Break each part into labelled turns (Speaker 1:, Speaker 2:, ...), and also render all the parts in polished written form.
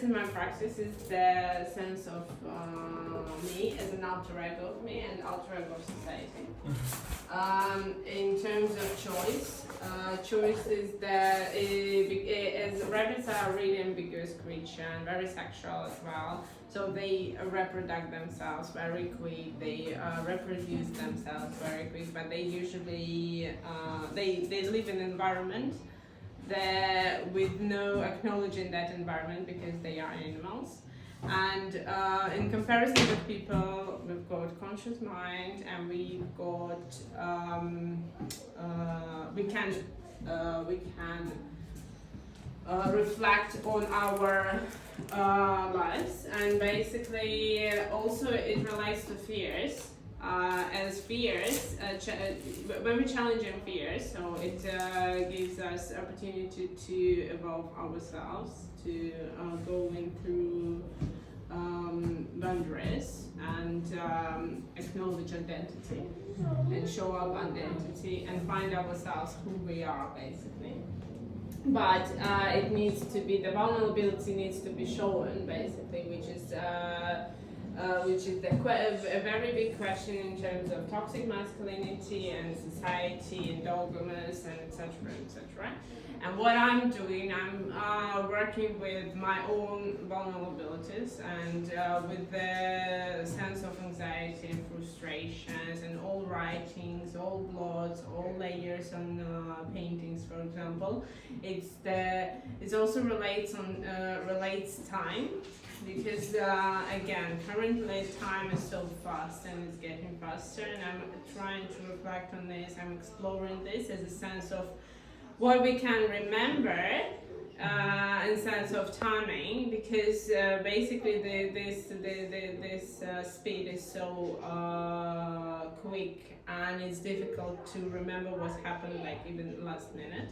Speaker 1: In my practice is the sense of me as an alter ego of me and alter ego of society. In terms of choice, choice is that as rabbits are a really ambiguous creature and very sexual as well. So they reproduce themselves very quick. They reproduce themselves very quick, but they usually they live in an environment with no acknowledging that environment because they are animals. And in comparison with people, we've got conscious mind and we've got we can reflect on our lives, and basically also it relates to fears. As fears, when we challenge in fears, so it gives us opportunity to evolve ourselves, to go in through boundaries and acknowledge identity and show up identity and find ourselves who we are basically. But it needs to be, the vulnerability needs to be shown basically, which is a very big question in terms of toxic masculinity and society and dogmas and etc. etc. And what I'm doing, I'm working with my own vulnerabilities and with the sense of anxiety and frustrations and all writings, all blots, all layers on paintings, for example. It also relates time. Because again, currently time is so fast and it's getting faster, and I'm trying to reflect on this. I'm exploring this as a sense of what we can remember in sense of timing, because basically this speed is so quick and it's difficult to remember what's happened like even last minute,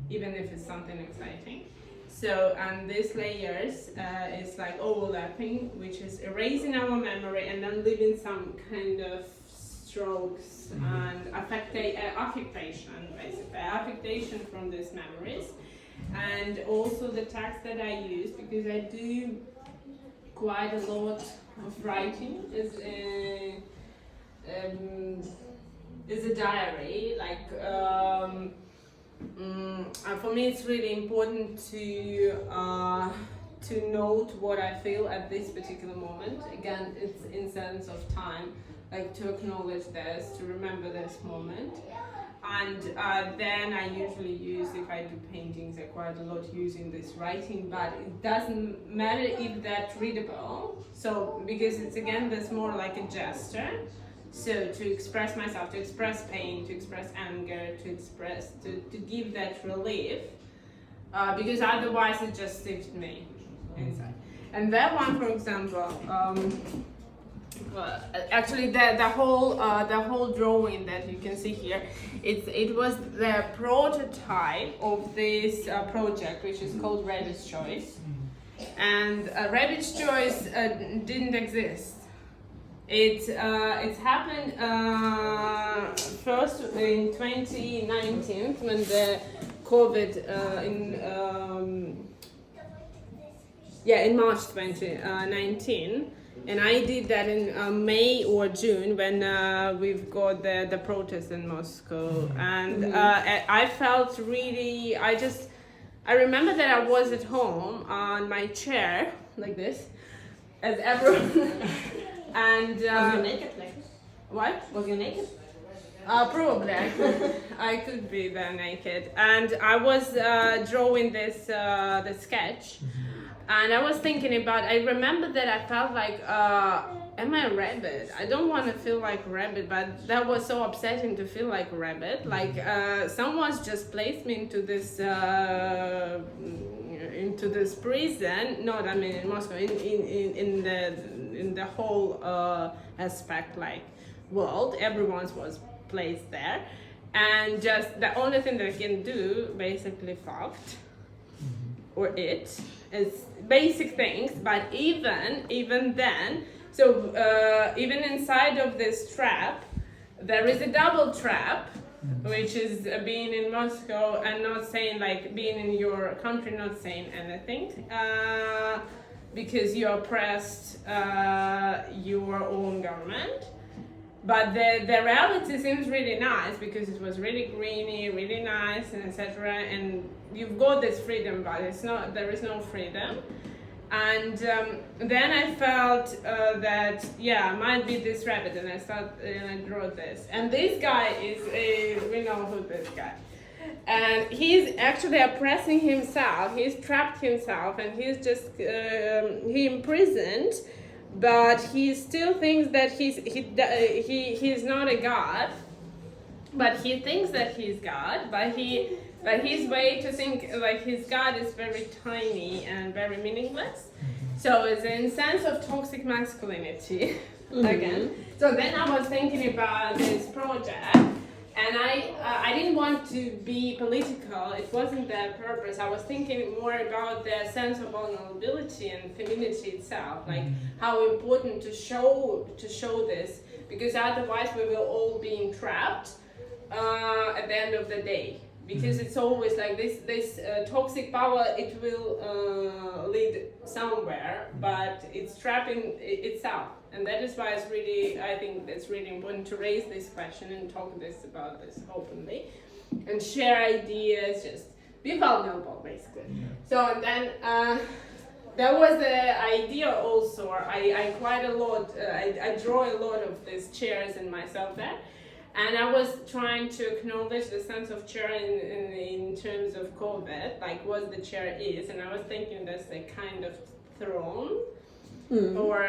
Speaker 1: even if it's something exciting. So, and these layers is like overlapping, which is erasing our memory and then leaving some kind of strokes and affectation, basically, affectation from these memories. And also the text that I use, because I do quite a lot of writing, is a diary, like. For me, it's really important to note what I feel at this particular moment. Again, it's in sense of time, like to acknowledge this, to remember this moment. And then I usually use, if I do paintings, I quite a lot using this writing, but it doesn't matter if that's readable. So, because it's again, that's more like a gesture. So to express myself, to express pain, to express anger, to give that relief, because otherwise it just sits me inside. And that one, for example, actually the whole drawing that you can see here, it was the prototype of this project, which is called Rabbit's Choice. And Rabbit's Choice didn't exist. It happened first in 2019 when the COVID in March 2019, and I did that in May or June when we've got the protest in Moscow, and I felt really I remember that I was at home on my chair like this, as everyone. And
Speaker 2: was you naked like this?
Speaker 1: What?
Speaker 2: Was you naked?
Speaker 1: Probably I could be there naked, and I was drawing this the sketch, and I was thinking about. I remember that I felt like, am I a rabbit? I don't want to feel like a rabbit, but that was so upsetting to feel like a rabbit. Like someone's just placed me into this prison. Not, I mean, in Moscow, in the whole aspect, like world, everyone's was placed there, and just the only thing that I can do, basically fucked, or it is basic things. But even then, so even inside of this trap, there is a double trap, which is being in Moscow and not saying, like, being in your country, not saying anything. because you oppressed your own government. But the reality seems really nice because it was really greeny, really nice, and etc. And you've got this freedom, but there is no freedom. And then I felt that might be this rabbit, and I drew this. And this guy we know who this guy. And he's actually oppressing himself. He's trapped himself, and he's just he imprisoned. But he still thinks that he's not a god, but he thinks that he's God. But his way to think like his God is very tiny and very meaningless. So it's in sense of toxic masculinity again. So then I was thinking about this project, and I didn't want to be political. It wasn't the purpose. I was thinking more about the sense of vulnerability and femininity itself, like how important to show this, because otherwise we will all be entrapped at the end of the day. Because it's always like this toxic power. It will lead somewhere, but it's trapping itself. And that is why I think it's really important to raise this question and talk about this openly and share ideas, just be vulnerable basically. So and then that was the idea also. I quite a lot, I draw a lot of these chairs in myself there. And I was trying to acknowledge the sense of chair in terms of COVID, like what the chair is. And I was thinking that's a kind of throne. Or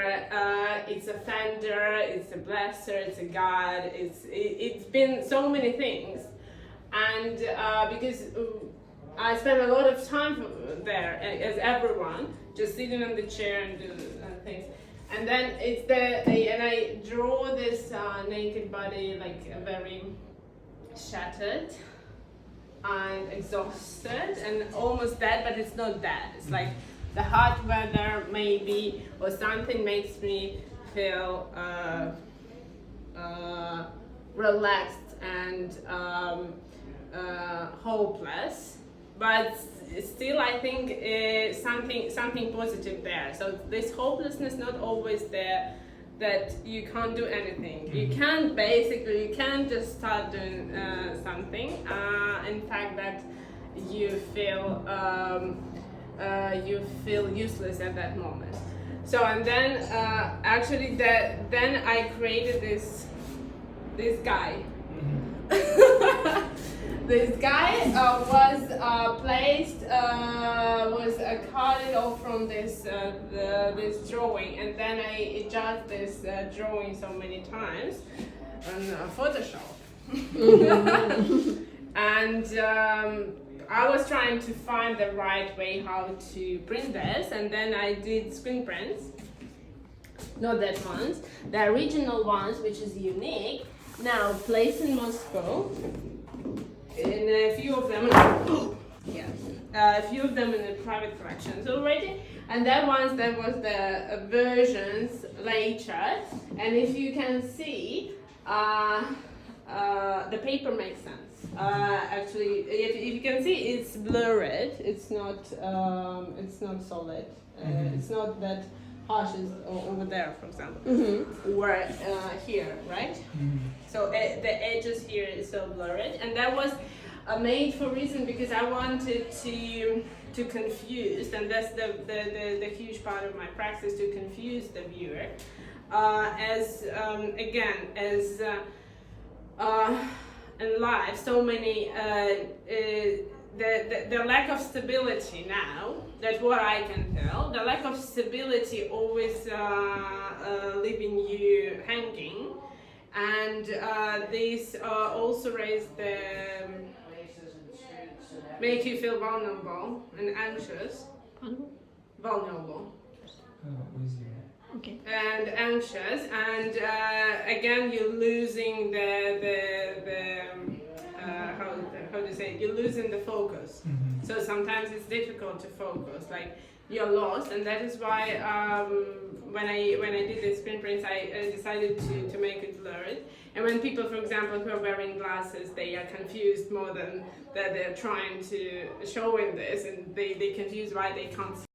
Speaker 1: it's a fender, it's a blesser, it's a god, it's been so many things. And because I spent a lot of time there, as everyone, just sitting on the chair and do things. And then and I draw this naked body, like very shattered and exhausted and almost dead, but it's not dead. It's like the hot weather maybe, or something makes me feel relaxed and hopeless, but still I think something positive there. So this hopelessness not always there, that you can't do anything. You can't just start doing something. In fact, that you feel useless at that moment. So and then then I created this guy. This guy was placed, was carted off from this drawing, and then I adjust this drawing so many times on Photoshop. And I was trying to find the right way how to print this, and then I did screen prints. Not that ones, the original ones, which is unique, now placed in Moscow. In a few of them, a few of them in the private collections already, and that was the versions later. And if you can see, the paper makes sense. Actually, if you can see, it's blurred. It's not solid. It's not that harsh as over there, for example, or here, right? So the edges here is so blurred, and that was made for reason because I wanted to confuse, and that's the huge part of my practice, to confuse the viewer, in life so many the lack of stability now, that's what I can tell, the lack of stability always leaving you hanging, and these also raise make you feel vulnerable and anxious. Vulnerable. Okay. And anxious, and again you're losing how to say it? You're losing the focus. So sometimes it's difficult to focus, like you're lost, and that is why when I did the screen prints, I decided to make it blurred. And when people, for example, who are wearing glasses, they are confused more than that they're trying to show in this, and they confuse why they can't see.